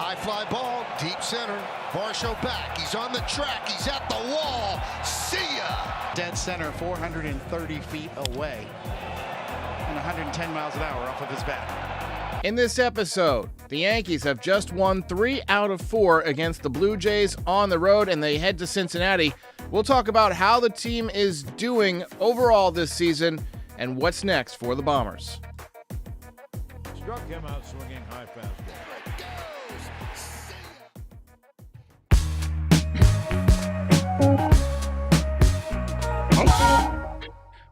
High fly ball, deep center. Varsho back. He's on the track. He's at the wall. See ya. Dead center, 430 feet away, and 110 miles an hour off of his bat. In this episode, the Yankees have just won 3 out of 4 against the Blue Jays on the road, and they head to Cincinnati. We'll talk about how the team is doing overall this season and what's next for the Bombers. Struck him out swinging high fastball.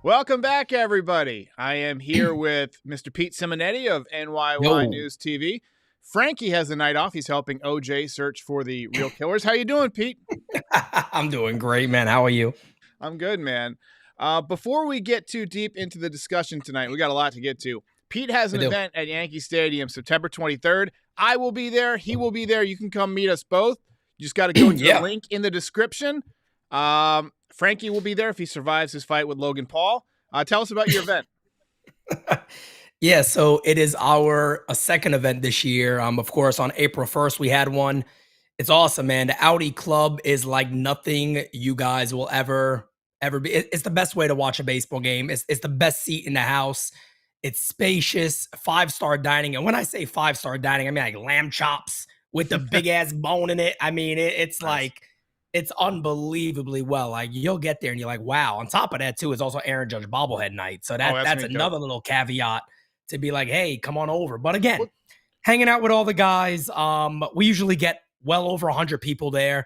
Welcome back, everybody. I am here with Mr. Pete Simonetti of NYY News TV. Frankie has the night off. He's helping OJ search for the real killers. How you doing, Pete? I'm doing great, man. How are you? I'm good, man. Before we get too deep into the discussion tonight, we got a lot to get to. Pete has an event at Yankee Stadium September 23rd. I will be there. He will be there. You can come meet us both. You just got to go to the link in the description. Frankie will be there if he survives his fight with Logan Paul. Tell us about your event. Yeah, so it is our second event this year. Of course, on April 1st, we had one. It's awesome, man. The Audi Club is like nothing you guys will ever be. It's the best way to watch a baseball game. It's the best seat in the house. It's spacious, 5-star dining. And when I say 5-star dining, I mean like lamb chops with the big ass bone in it. I mean, it's nice. Like, it's unbelievably well. Like, you'll get there and you're like, wow. On top of that, too, is also Aaron Judge bobblehead night. So that's another little caveat to be like, hey, come on over. But again, hanging out with all the guys, we usually get well over 100 people there.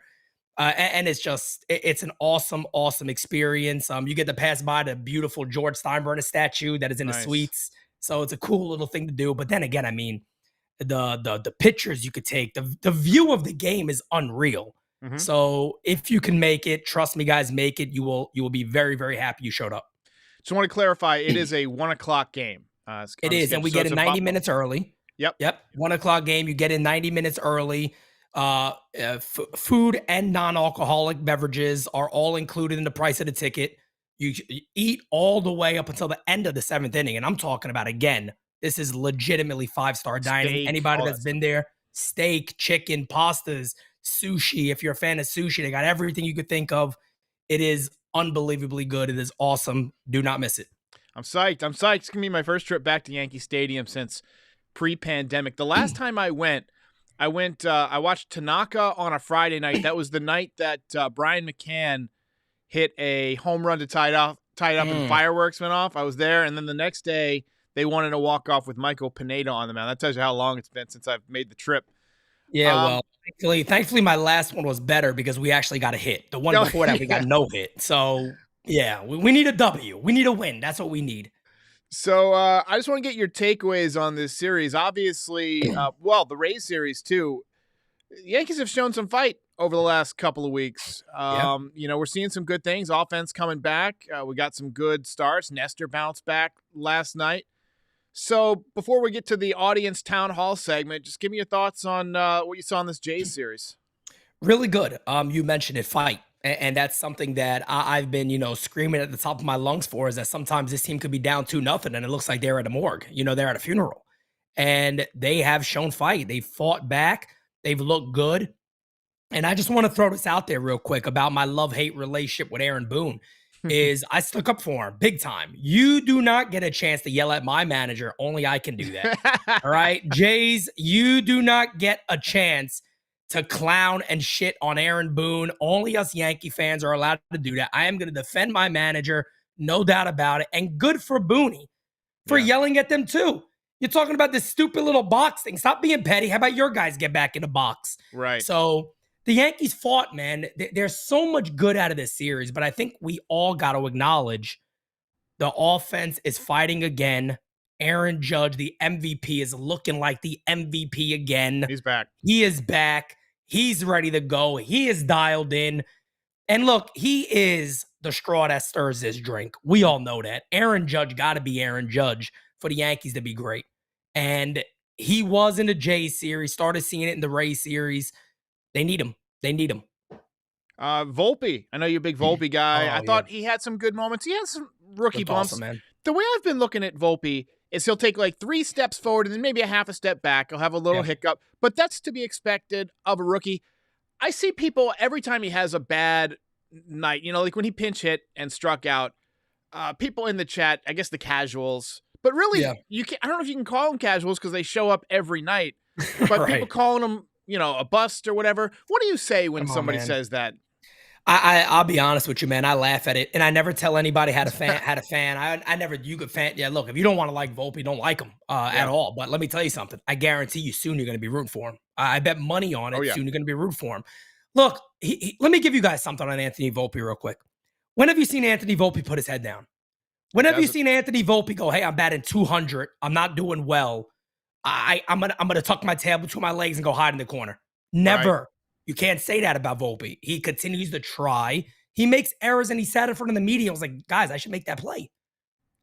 And it's an awesome, awesome experience. You get to pass by the beautiful George Steinbrenner statue that is in the suites. So it's a cool little thing to do. But then again, I mean, the pictures you could take, the view of the game is unreal. Mm-hmm. So if you can make it, trust me, guys, make it. You will be very, very happy you showed up. Just want to clarify, it is a 1:00 game. It is, and we get in 90 minutes early. Yep. 1:00 game. You get in 90 minutes early. Food and non-alcoholic beverages are all included in the price of the ticket. You eat all the way up until the end of the 7th inning. And I'm talking about, again, this is legitimately 5-star dining. Steak, anybody that's been there, steak, chicken, pastas, sushi. If you're a fan of sushi, they got everything you could think of. It is unbelievably good. It is awesome. Do not miss it. I'm psyched. It's going to be my first trip back to Yankee Stadium since pre-pandemic. The last time I watched Tanaka on a Friday night. That was the night that Brian McCann hit a home run to tie it up and fireworks went off. I was there. And then the next day they wanted to walk off with Michael Pineda on the mound. That tells you how long it's been since I've made the trip. Yeah, well, thankfully my last one was better because we actually got a hit. The one before that, we got no hit. So, yeah, we need a W. We need a win. That's what we need. So I just want to get your takeaways on this series. Obviously, the Rays series, too. The Yankees have shown some fight over the last couple of weeks. We're seeing some good things. Offense coming back. We got some good starts. Nestor bounced back last night. So before we get to the audience town hall segment, just give me your thoughts on what you saw in this Jays series. Really good. You mentioned it, fight. And that's something that I've been, screaming at the top of my lungs for, is that sometimes this team could be down 2-0 and it looks like they're at a morgue. They're at a funeral. And they have shown fight. They fought back. They've looked good. And I just want to throw this out there real quick about my love-hate relationship with Aaron Boone. Is I stuck up for him big time. You do not get a chance to yell at my manager. Only I can do that. All right, Jays, you do not get a chance to clown and shit on Aaron Boone. Only us Yankee fans are allowed to do that. I am going to defend my manager, no doubt about it. And good for Booney for yelling at them too. You're talking about this stupid little box thing. Stop being petty. How about your guys get back in the box? Right. So the Yankees fought, man. There's so much good out of this series, but I think we all got to acknowledge the offense is fighting again. Aaron Judge, the MVP, is looking like the MVP again. He's back. He is back. He's ready to go. He is dialed in. And look, he is the straw that stirs this drink. We all know that. Aaron Judge got to be Aaron Judge for the Yankees to be great. And he was in the Jays series, started seeing it in the Rays series. They need him. Volpe. I know you're a big Volpe guy. I thought he had some good moments. He had some rookie bumps. Awesome, man. The way I've been looking at Volpe is he'll take like 3 steps forward and then maybe a half a step back. He'll have a little hiccup, but that's to be expected of a rookie. I see people every time he has a bad night, like when he pinch hit and struck out, people in the chat, I guess the casuals, but really you can't, I don't know if you can call them casuals because they show up every night, but people calling them, a bust or whatever. What do you say when somebody says that? I'll be honest with you, man. I laugh at it, and I never tell anybody had a fan. I never. You could fan. Yeah, look, if you don't want to like Volpe, don't like him at all. But let me tell you something. I guarantee you, soon you're going to be rooting for him. I bet money on it. Soon you're going to be rooting for him. Look, let me give you guys something on Anthony Volpe real quick. When have you seen Anthony Volpe put his head down? When have you seen Anthony Volpe go, "Hey, I'm batting 200. I'm not doing well. I'm gonna tuck my tail between my legs and go hide in the corner"? Never. Right. You can't say that about Volpe. He continues to try. He makes errors, and he sat in front of the media and was like, guys, I should make that play.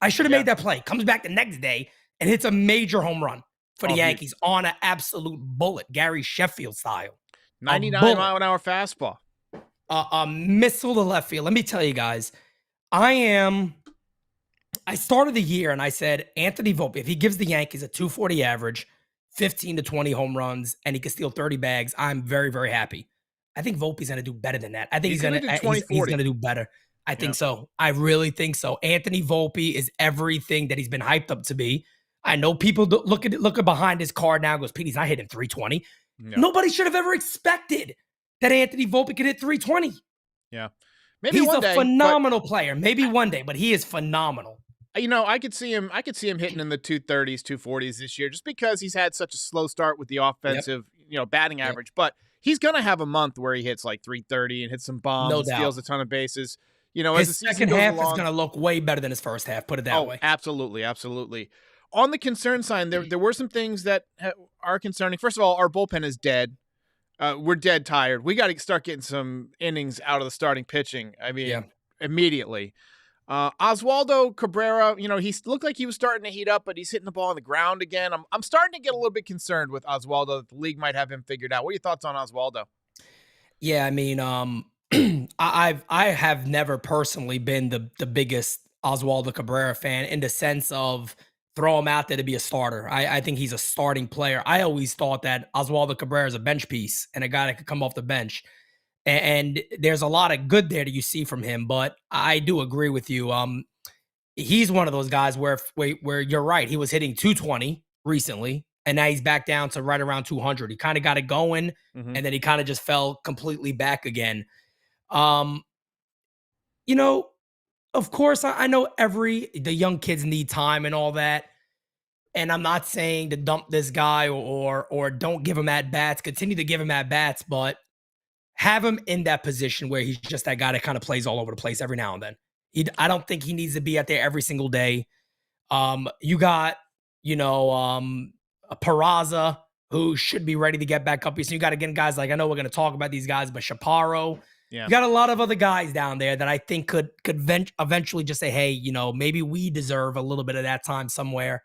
I should have made that play. Comes back the next day and hits a major home run for the Yankees on an absolute bullet, Gary Sheffield style. 99-mile-an-hour fastball. A missile to left field. Let me tell you guys, I started the year and I said, Anthony Volpe, if he gives the Yankees a 240 average, 15 to 20 home runs, and he can steal 30 bags, I'm very, very happy. I think Volpe's going to do better than that. I think he's going to do better. I think so. I really think so. Anthony Volpe is everything that he's been hyped up to be. I know people look behind his card now and goes, Pete, he's not hitting 320. No. Nobody should have ever expected that Anthony Volpe could hit 320. Yeah. Maybe he's a phenomenal player. Maybe one day, but he is phenomenal. I could see him hitting in the 230s, 240s this year just because he's had such a slow start with the offensive, batting average. But he's going to have a month where he hits like 330 and hits some bombs, steals a ton of bases. His second half is going to look way better than his first half, put it that way. Absolutely, absolutely. On the concern sign, there were some things that are concerning. First of all, our bullpen is dead. We're dead tired. We got to start getting some innings out of the starting pitching. I mean, immediately. Oswaldo Cabrera, he looked like he was starting to heat up, but he's hitting the ball on the ground again. I'm starting to get a little bit concerned with Oswaldo that the league might have him figured out. What are your thoughts on Oswaldo? Yeah, I mean, I have never personally been the biggest Oswaldo Cabrera fan in the sense of throw him out there to be a starter. I think he's a starting player. I always thought that Oswaldo Cabrera is a bench piece and a guy that could come off the bench. And there's a lot of good there that you see from him, but I do agree with you. He's one of those guys where you're right. He was hitting 220 recently, and now he's back down to right around 200. He kind of got it going, and then he kind of just fell completely back again. Of course, I know the young kids need time and all that. And I'm not saying to dump this guy or don't give him at bats. Continue to give him at bats, but have him in that position where he's just that guy that kind of plays all over the place every now and then. I don't think he needs to be out there every single day. You got, a Peraza who should be ready to get back up. So you got, again, guys like, I know we're going to talk about these guys, but Chaparro. Yeah. You got a lot of other guys down there that I think could eventually just say, hey, maybe we deserve a little bit of that time somewhere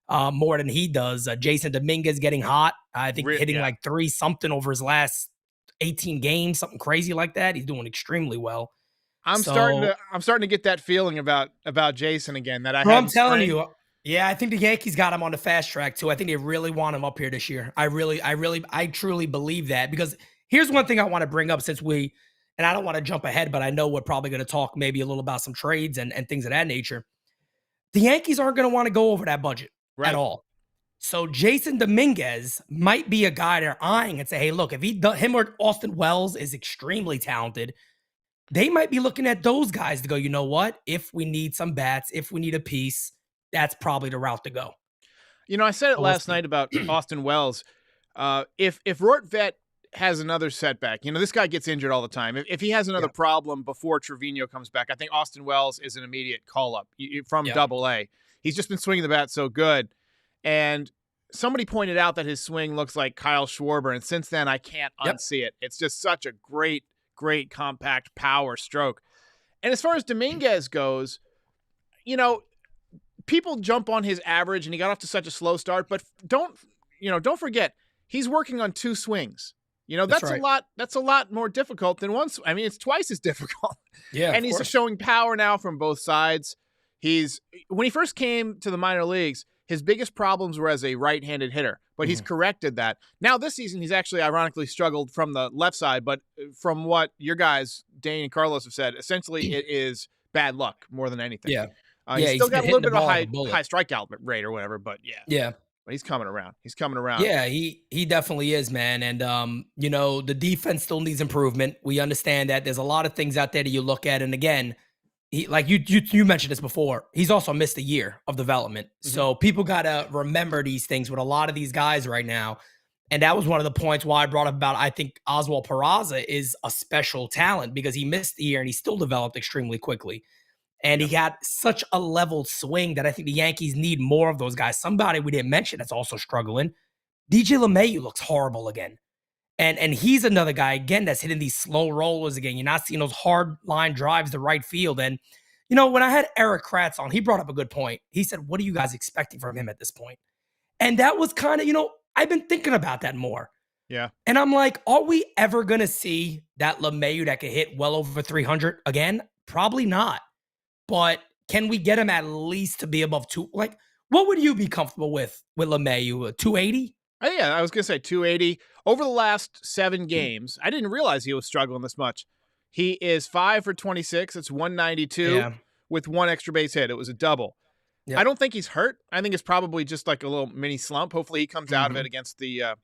more than he does. Jason Dominguez getting hot. I think hitting like 3-something over his last 18 games, something crazy like that. He's doing extremely well. I'm starting to get that feeling about Jason again that I'm telling you. Yeah, I think the Yankees got him on the fast track too. I think they really want him up here this year. I truly believe that, because here's one thing I want to bring up and I don't want to jump ahead, but I know we're probably going to talk maybe a little about some trades and things of that nature. The Yankees aren't going to want to go over that budget at all. So Jason Dominguez might be a guy they're eyeing and say, hey, look, if him or Austin Wells is extremely talented, they might be looking at those guys to go, you know what? If we need some bats, if we need a piece, that's probably the route to go. I said it last night about Austin Wells. If Rort Vet has another setback, this guy gets injured all the time. If he has another problem before Trevino comes back, I think Austin Wells is an immediate call-up from Double-A. He's just been swinging the bat so good. And somebody pointed out that his swing looks like Kyle Schwarber, and since then I can't unsee it. It's just such a great, great compact power stroke. And as far as Dominguez goes, people jump on his average, and he got off to such a slow start, but don't forget, he's working on 2 swings. That's right. That's a lot more difficult than one. I mean, it's twice as difficult. Yeah. And he's showing power now from both sides. When he first came to the minor leagues, his biggest problems were as a right-handed hitter, but he's corrected that. Now this season, he's actually ironically struggled from the left side, but from what your guys, Dane and Carlos, have said, essentially it is bad luck more than anything. Yeah. He's still got a little bit of a high strikeout rate or whatever, but yeah. But he's coming around. He's coming around. Yeah, he definitely is, man. And you know, the defense still needs improvement. We understand that there's a lot of things out there that you look at, and again, he, like you mentioned this before, he's also missed a year of development. So people gotta remember these things with a lot of these guys right now. And that was one of the points why I brought up about I think Oswald Peraza is a special talent because he missed the year and he still developed extremely quickly. And he had such a leveled swing that I think the Yankees need more of those guys. Somebody we didn't mention that's also struggling. DJ LeMahieu looks horrible again. And he's another guy, again, that's hitting these slow rollers again. You're not seeing those hard line drives to right field. And, you know, when I had Eric Kratz on, he brought up a good point. He said, what are you guys expecting from him at this point? And that was kind of, you know, I've been thinking about that more. Yeah. And I'm like, are we ever going to see that LeMahieu that can hit well over 300 again? Probably not. But can we get him at least to be above 2? Like, what would you be comfortable with LeMahieu? 280? Yeah, I was going to say 280. Over the last 7 games, I didn't realize he was struggling this much. He is 5 for 26. It's 192 with 1 extra base hit. It was a double. Yep. I don't think he's hurt. I think it's probably just like a little mini slump. Hopefully he comes out of it against the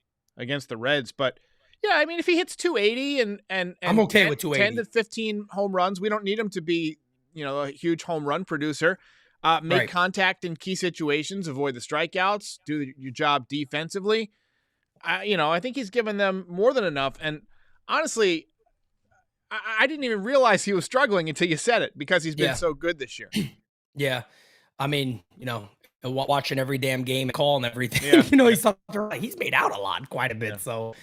Reds. But yeah, I mean, if he hits 280 and I'm okay with 280. 10 to 15 home runs, we don't need him to be, you know, a huge home run producer. Make contact in key situations, avoid the strikeouts, do your job defensively. I think he's given them more than enough. And honestly, I didn't even realize he was struggling until you said it because he's been so good this year. Yeah. I mean, you know, watching every damn game and calling everything, you know, he's made out a lot, quite a bit. Yeah. So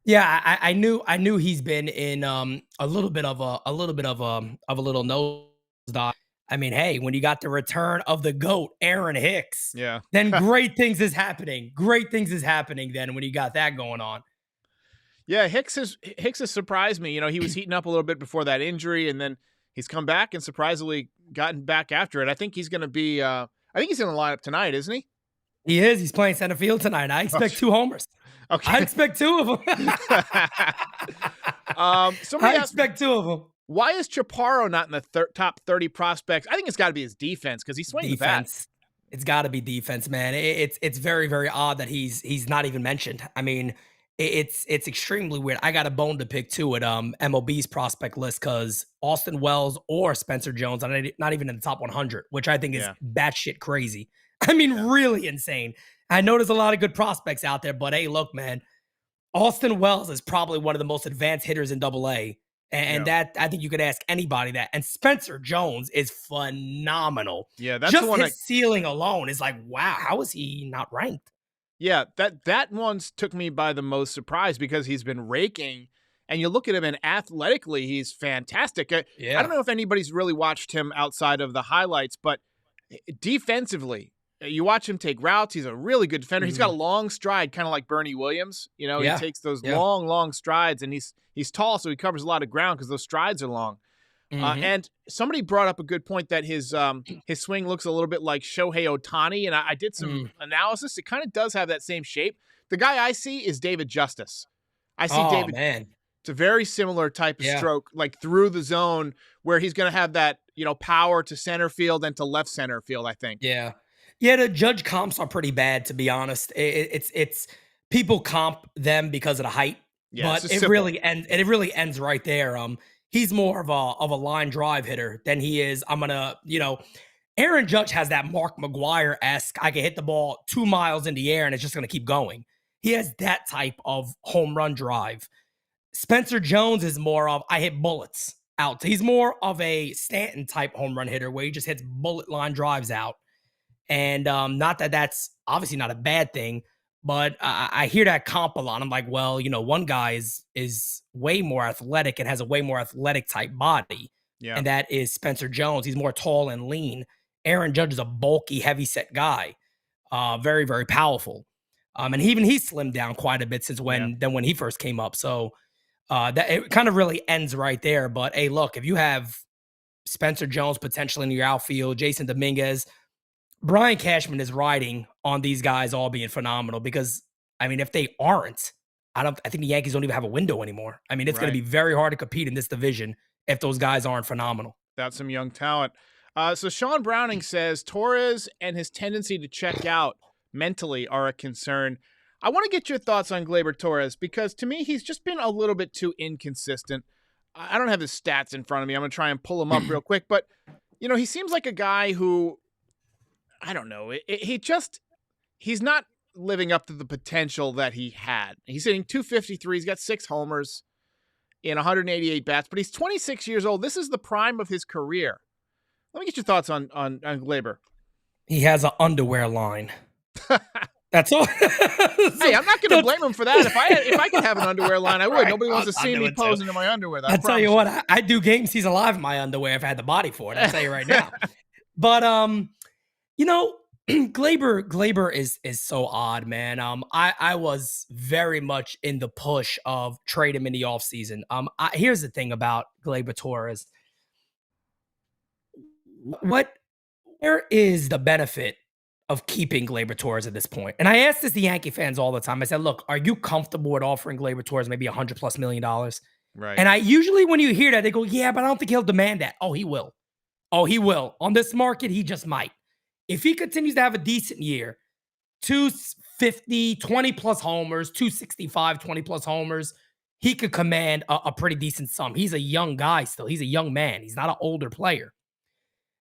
yeah, I knew he's been in a little bit of a little nosedive. I mean, hey, when you got the return of the GOAT, Aaron Hicks, then great things is happening. Great things is happening then when you got that going on. Yeah, Hicks has surprised me. You know, he was heating up a little bit before that injury, and then he's come back and surprisingly gotten back after it. I think he's going to be I think he's in the lineup tonight, isn't he? He is. He's playing center field tonight. I expect 2 homers. Okay. I expect 2 of them. I expect 2 of them. Why is Chaparro not in the top 30 prospects? I think it's got to be his defense because he's swinging the bat. It's got to be defense, man. It's very, very odd that he's not even mentioned. I mean, it's extremely weird. I got a bone to pick too at MLB's prospect list because Austin Wells or Spencer Jones are not even in the top 100, which I think is batshit crazy. I mean, really insane. I know there's a lot of good prospects out there, but hey, look, man, Austin Wells is probably one of the most advanced hitters in AA. And that, I think you could ask anybody that. And Spencer Jones is phenomenal. Yeah, that's just the one his ceiling alone is like, wow, how is he not ranked? Yeah, that one's took me by the most surprise because he's been raking. And you look at him and athletically, he's fantastic. I don't know if anybody's really watched him outside of the highlights, but defensively, you watch him take routes. He's a really good defender. He's got a long stride, kind of like Bernie Williams. You know, he takes those long strides, and he's tall, so he covers a lot of ground because those strides are long. And somebody brought up a good point that his swing looks a little bit like Shohei Ohtani, and I did some analysis. It kind of does have that same shape. The guy I see is David Justice. I see David. Man. It's a very similar type of stroke, like through the zone, where he's going to have that, you know, power to center field and to left center field, I think. Yeah. Yeah, the judge comps are pretty bad, to be honest. It's people comp them because of the height, but it really ends right there. He's more of a line drive hitter than he is. Aaron Judge has that Mark McGwire-esque, I can hit the ball 2 miles in the air and it's just going to keep going. He has that type of home run drive. Spencer Jones is more of, I hit bullets out. He's more of a Stanton type home run hitter where he just hits bullet line drives out. And not that that's obviously not a bad thing, but I hear that comp a lot. I'm like, well, you know, one guy is way more athletic and has a way more athletic type body. Yeah. And that is Spencer Jones. He's more tall and lean. Aaron Judge is a bulky, heavy-set guy. Very, very powerful. And even he slimmed down quite a bit since when he first came up. So that it kind of really ends right there. But hey, look, if you have Spencer Jones potentially in your outfield, Jason Dominguez, Brian Cashman is riding on these guys all being phenomenal because, I mean, if they aren't, I think the Yankees don't even have a window anymore. I mean, it's going to be very hard to compete in this division if those guys aren't phenomenal. That's some young talent. So Sean Browning says Torres and his tendency to check out mentally are a concern. I want to get your thoughts on Gleyber Torres because to me, he's just been a little bit too inconsistent. I don't have his stats in front of me. I'm going to try and pull him up real quick. But, you know, he seems like a guy who, I don't know, he's not living up to the potential that he had. He's hitting .253. He's got 6 homers in 188 bats, but he's 26 years old. This is the prime of his career. Let me get your thoughts on Gleyber. He has an underwear line. That's all. Hey, I'm not going to blame him for that. If I could have an underwear line, I would. Right. Nobody wants to see me posing in my underwear. I'll tell you what, I do game season live in my underwear if I had the body for it. I'll tell you right now. But you know, Gleyber is so odd, man. I was very much in the push of trade him in the offseason. Here's the thing about Gleyber Torres. Where is the benefit of keeping Gleyber Torres at this point? And I ask this to Yankee fans all the time. I said, look, are you comfortable with offering Gleyber Torres maybe $100+ million? Right. And I usually, when you hear that, they go, yeah, but I don't think he'll demand that. Oh, he will. Oh, he will. On this market, he just might. If he continues to have a decent year, 250, 20+ homers, 265, 20+ homers, he could command a pretty decent sum. He's a young guy still. He's a young man. He's not an older player.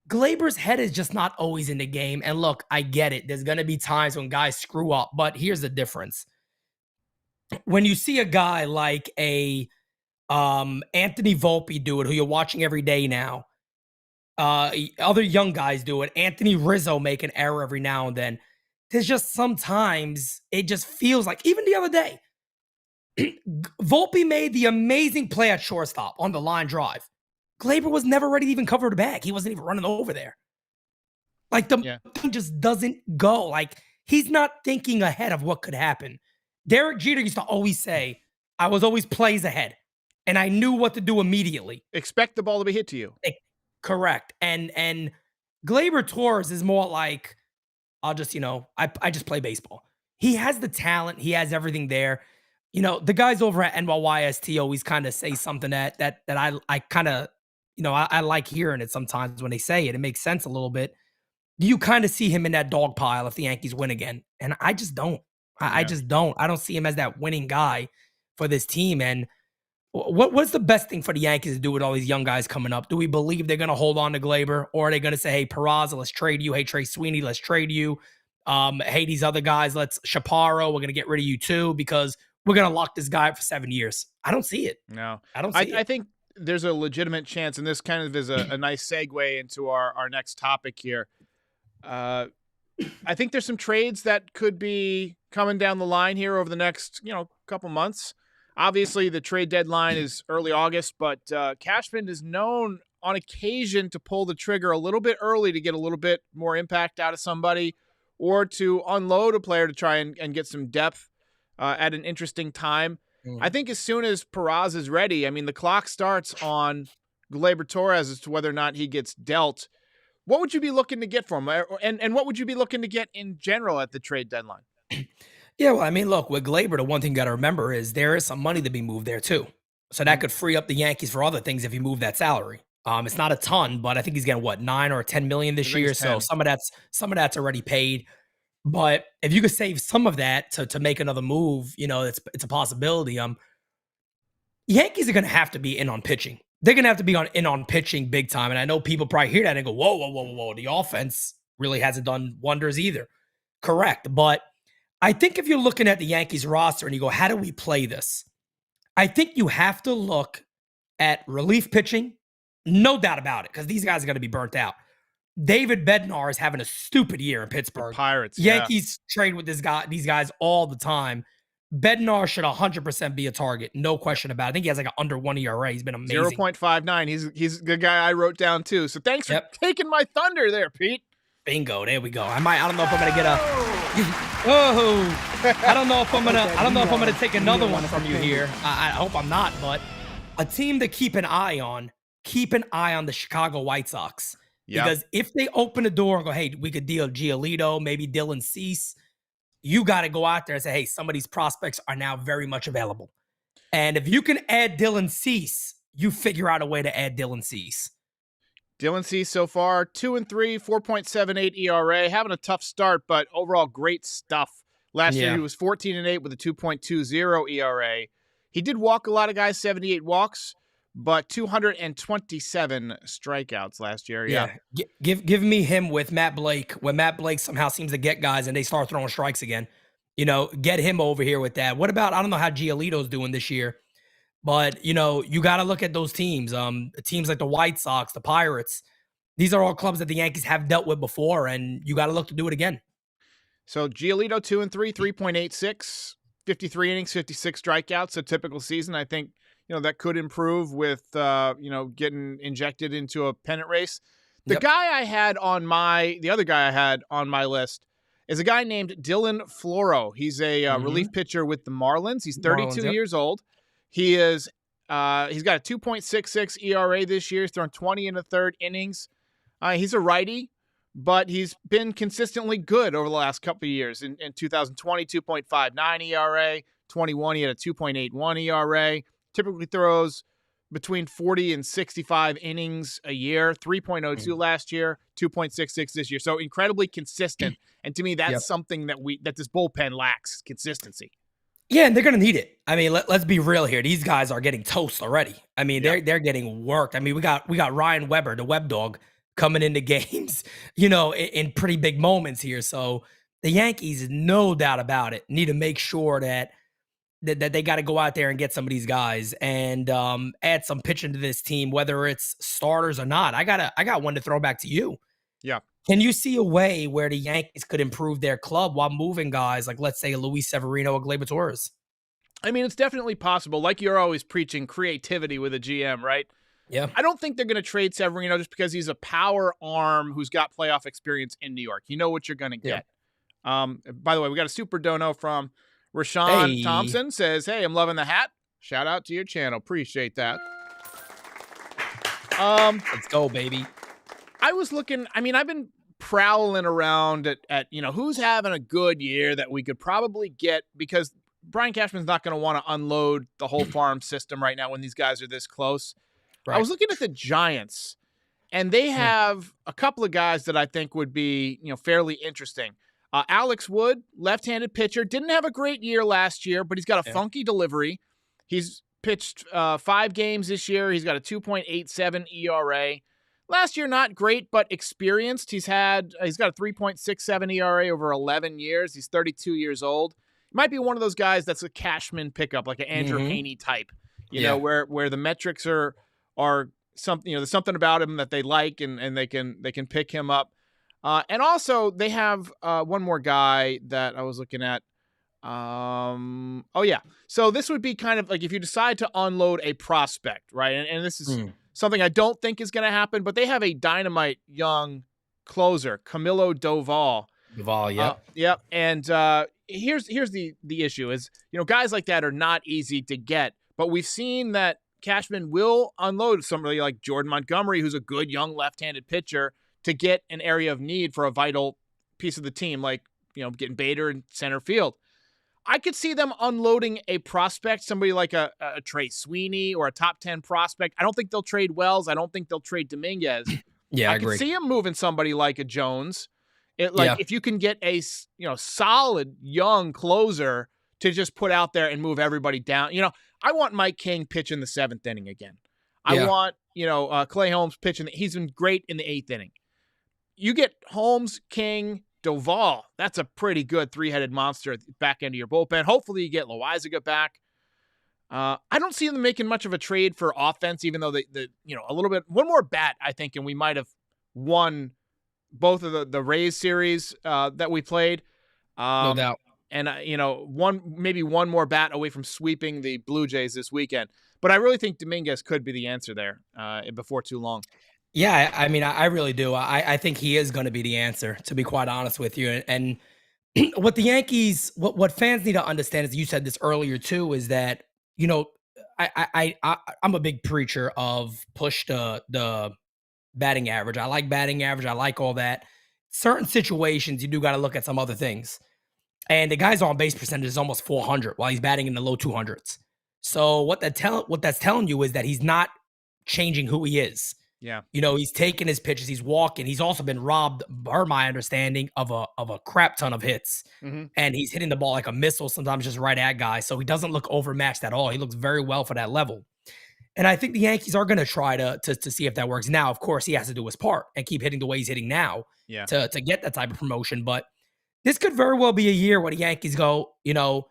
Gleyber's head is just not always in the game. And look, I get it. There's going to be times when guys screw up, but here's the difference. When you see a guy like a Anthony Volpe do it, who you're watching every day now, other young guys do it, Anthony Rizzo make an error every now and then, there's just sometimes it just feels like, even the other day, Volpe made the amazing play at shortstop on the line drive. Gleyber was never ready to even cover the bag. He wasn't even running over there. Like the thing just doesn't go. Like he's not thinking ahead of what could happen. Derek Jeter used to always say, I was always plays ahead. And I knew what to do immediately. Expect the ball to be hit to you. Correct. And Gleyber Torres is more like, I'll just, I just play baseball. He has the talent. He has everything there. You know, the guys over at NYYST always kind of say something that I kind of, I like hearing it sometimes when they say it. It makes sense a little bit. You kind of see him in that dog pile if the Yankees win again. And I just don't. I just don't. I don't see him as that winning guy for this team. And what's the best thing for the Yankees to do with all these young guys coming up? Do we believe they're going to hold on to Gleyber? Or are they going to say, hey, Peraza, let's trade you. Hey, Trey Sweeney, let's trade you. Hey, these other guys, Chaparro, we're going to get rid of you too because we're going to lock this guy up for 7 years. I don't see it. No. I don't see it. I think there's a legitimate chance, and this kind of is a nice segue into our next topic here. I think there's some trades that could be coming down the line here over the next, couple months. Obviously, the trade deadline is early August, but Cashman is known on occasion to pull the trigger a little bit early to get a little bit more impact out of somebody or to unload a player to try and get some depth at an interesting time. I think as soon as Peraza is ready, I mean, the clock starts on Gleyber Torres as to whether or not he gets dealt. What would you be looking to get from him? And what would you be looking to get in general at the trade deadline? Yeah, well, I mean, look, with Gleyber, the one thing you got to remember is there is some money to be moved there too. So that could free up the Yankees for other things if you move that salary. It's not a ton, but I think he's getting what, 9 or 10 million this year. So some of that's already paid. But if you could save some of that to make another move, it's a possibility. Yankees are going to have to be in on pitching. They're going to have to be in on pitching big time. And I know people probably hear that and go, whoa. The offense really hasn't done wonders either. Correct. But I think if you're looking at the Yankees roster and you go, how do we play this? I think you have to look at relief pitching. No doubt about it, because these guys are going to be burnt out. David Bednar is having a stupid year in Pittsburgh. The Pirates. Yankees trade with these guys all the time. Bednar should 100% be a target. No question about it. I think he has like an under 1 ERA. He's been amazing. 0.59. He's the guy I wrote down too. So thanks for taking my thunder there, Pete. Bingo. There we go. I don't know if I'm gonna get a I don't know if I'm gonna take another one from you here. I hope I'm not, but a team to keep an eye on the Chicago White Sox. Yeah. Because if they open the door and go, hey, we could deal Giolito, maybe Dylan Cease, you got to go out there and say, hey, some of these prospects are now very much available. And if you can add Dylan Cease, you figure out a way to add Dylan Cease. Dylan Cease so far, 2-3, 4.78 ERA, having a tough start, but overall great stuff. Last year he was 14-8 with a 2.20 ERA. He did walk a lot of guys, 78 walks, but 227 strikeouts last year. Yeah. Give me him with Matt Blake. When Matt Blake somehow seems to get guys and they start throwing strikes again, get him over here with that. What about, I don't know how Giolito's doing this year, but you got to look at those teams. Teams like the White Sox, the Pirates. These are all clubs that the Yankees have dealt with before, and you got to look to do it again. So Giolito 2-3, 3.86, 53 innings, 56 strikeouts, a typical season. I think that could improve with getting injected into a pennant race. The other guy I had on my list is a guy named Dylan Floro. He's a relief pitcher with the Marlins. He's 32 years old. He is he's got a 2.66 ERA this year. He's thrown 20 in the third innings. He's a righty, but he's been consistently good over the last couple of years. In 2020, 2.59 ERA. 21, he had a 2.81 ERA. Typically throws between 40 and 65 innings a year. 3.02 last year, 2.66 this year. So incredibly consistent. And to me, that's something that this bullpen lacks, consistency. Yeah, and they're going to need it. I mean, let's be real here. These guys are getting toast already. I mean, they're getting worked. I mean, we got Ryan Weber, the web dog, coming into games, in pretty big moments here. So the Yankees, no doubt about it, need to make sure that they got to go out there and get some of these guys and add some pitching to this team, whether it's starters or not. I got one to throw back to you. Yeah. Can you see a way where the Yankees could improve their club while moving guys like, let's say, a Luis Severino or Gleyber Torres? I mean, it's definitely possible. Like you're always preaching creativity with a GM, right? Yeah. I don't think they're going to trade Severino just because he's a power arm who's got playoff experience in New York. You know what you're going to get. By the way, we got a super dono from Rashawn Thompson. Says, hey, I'm loving the hat. Shout out to your channel. Appreciate that. Let's go, baby. I was looking, I've been prowling around at who's having a good year that we could probably get, because Brian Cashman's not going to want to unload the whole farm system right now when these guys are this close. Right. I was looking at the Giants, and they have a couple of guys that I think would be, fairly interesting. Alex Wood, left-handed pitcher, didn't have a great year last year, but he's got a funky delivery. He's pitched 5 games this year. He's got a 2.87 ERA. Last year, not great, but experienced. He's got a 3.67 ERA over 11 years. He's 32 years old. Might be one of those guys that's a Cashman pickup, like an Andrew Haney type, where the metrics are something, there's something about him that they like and they can pick him up. And also they have one more guy that I was looking at. So this would be kind of like if you decide to unload a prospect, right? And this is something I don't think is going to happen, but they have a dynamite young closer, Camilo Doval. Yep. And here's the issue is, guys like that are not easy to get, but we've seen that Cashman will unload somebody like Jordan Montgomery, who's a good young left-handed pitcher, to get an area of need for a vital piece of the team, like, getting Bader in center field. I could see them unloading a prospect, somebody like a Trey Sweeney or a top 10 prospect. I don't think they'll trade Wells. I don't think they'll trade Dominguez. I agree. Could see him moving somebody like a Jones. If you can get a solid young closer to just put out there and move everybody down. I want Mike King pitching the 7th inning again. I want Clay Holmes pitching. He's been great in the 8th inning. You get Holmes, King, Doval. That's a pretty good 3-headed monster at the back end of your bullpen. Hopefully you get Loizaga back. I don't see them making much of a trade for offense, even though a little bit, one more bat, I think, and we might have won both of the Rays series that we played. No doubt. And, maybe one more bat away from sweeping the Blue Jays this weekend. But I really think Dominguez could be the answer there before too long. Yeah, I really do. I think he is going to be the answer, to be quite honest with you. And what the Yankees, what fans need to understand, as you said this earlier too, is that, I'm a big preacher of push the batting average. I like batting average. I like all that. Certain situations, you do got to look at some other things. And the guy's on base percentage is almost 400 while he's batting in the low 200s. So what that's telling you is that he's not changing who he is. Yeah. You know, he's taking his pitches, he's walking. He's also been robbed, per my understanding, of a crap ton of hits. Mm-hmm. And he's hitting the ball like a missile, sometimes just right at guys. So he doesn't look overmatched at all. He looks very well for that level. And I think the Yankees are going to try to see if that works. Now, of course, he has to do his part and keep hitting the way he's hitting now to get that type of promotion. But this could very well be a year where the Yankees go, you know,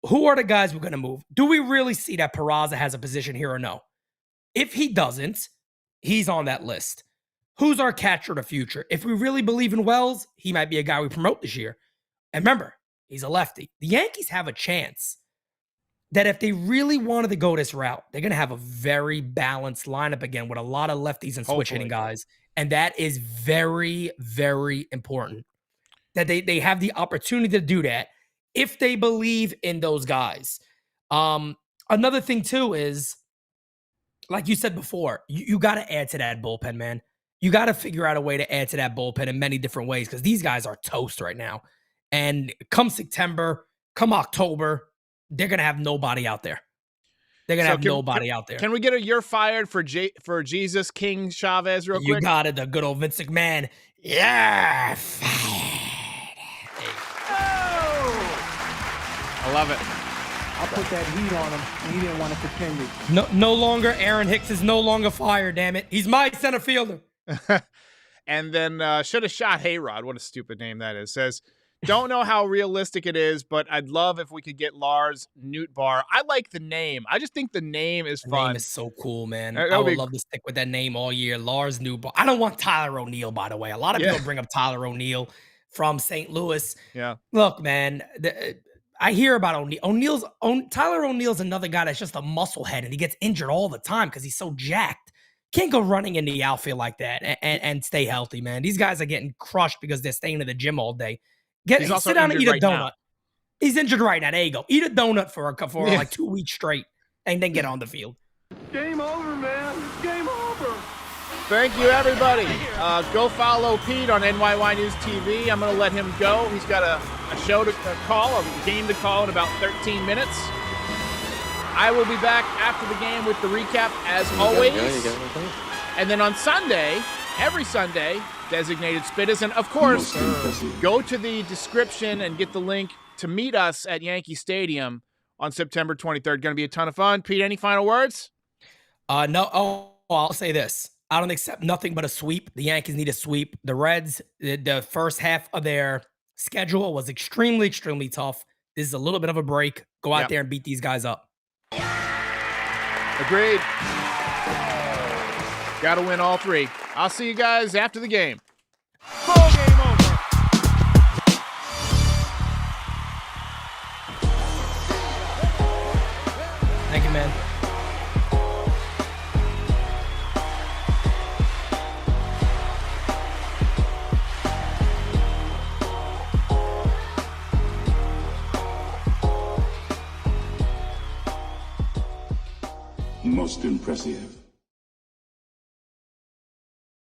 who are the guys we're going to move? Do we really see that Peraza has a position here or no? If he doesn't, he's on that list. Who's our catcher of the future? If we really believe in Wells, he might be a guy we promote this year. And remember, he's a lefty. The Yankees have a chance that if they really wanted to go this route, they're going to have a very balanced lineup again with a lot of lefties and switch hitting guys. And that is very, very important. That they have the opportunity to do that if they believe in those guys. Another thing, too, is, like you said before, you got to add to that bullpen, man. You got to figure out a way to add to that bullpen in many different ways because these guys are toast right now. And come September, come October, they're going to have nobody out there. They're going to have nobody out there. Can we get a "you're fired" for Jesus King Chavez real quick? You got it. The good old Vince McMahon. Yeah, fired. I love it. I'll put that heat on him, and he didn't want to continue. No longer Aaron Hicks is no longer fired, damn it. He's my center fielder. And then should have shot Hayrod. What a stupid name that is. Says, don't know how realistic it is, but I'd love if we could get Lars Nootbaar. I like the name. I just think the name is fun. The name is so cool, man. I would love to stick with that name all year. Lars Nootbaar. I don't want Tyler O'Neill, by the way. A lot of people bring up Tyler O'Neill from St. Louis. Yeah. Look, man, I hear about O'Neill. Tyler O'Neill's another guy that's just a muscle head, and he gets injured all the time because he's so jacked. Can't go running in the outfield like that and stay healthy, man. These guys are getting crushed because they're staying in the gym all day. Sit down and eat a donut. Now. He's injured right now. There you go. Eat a donut for like 2 weeks straight, and then get on the field. Game over, man. Game over. Thank you, everybody. Go follow Pete on NYY News TV. I'm going to let him go. He's got a show to call, a game to call in about 13 minutes. I will be back after the game with the recap, as always. And then on Sunday, every Sunday, Designated Spitters. And, of course, go to the description and get the link to meet us at Yankee Stadium on September 23rd. Going to be a ton of fun. Pete, any final words? No. Oh, I'll say this. I don't accept nothing but a sweep. The Yankees need a sweep. The Reds, the first half of their schedule was extremely, extremely tough. This is a little bit of a break. Go out there and beat these guys up. Agreed. Got to win all three. I'll see you guys after the game. Ball game over. Thank you, man. Most impressive.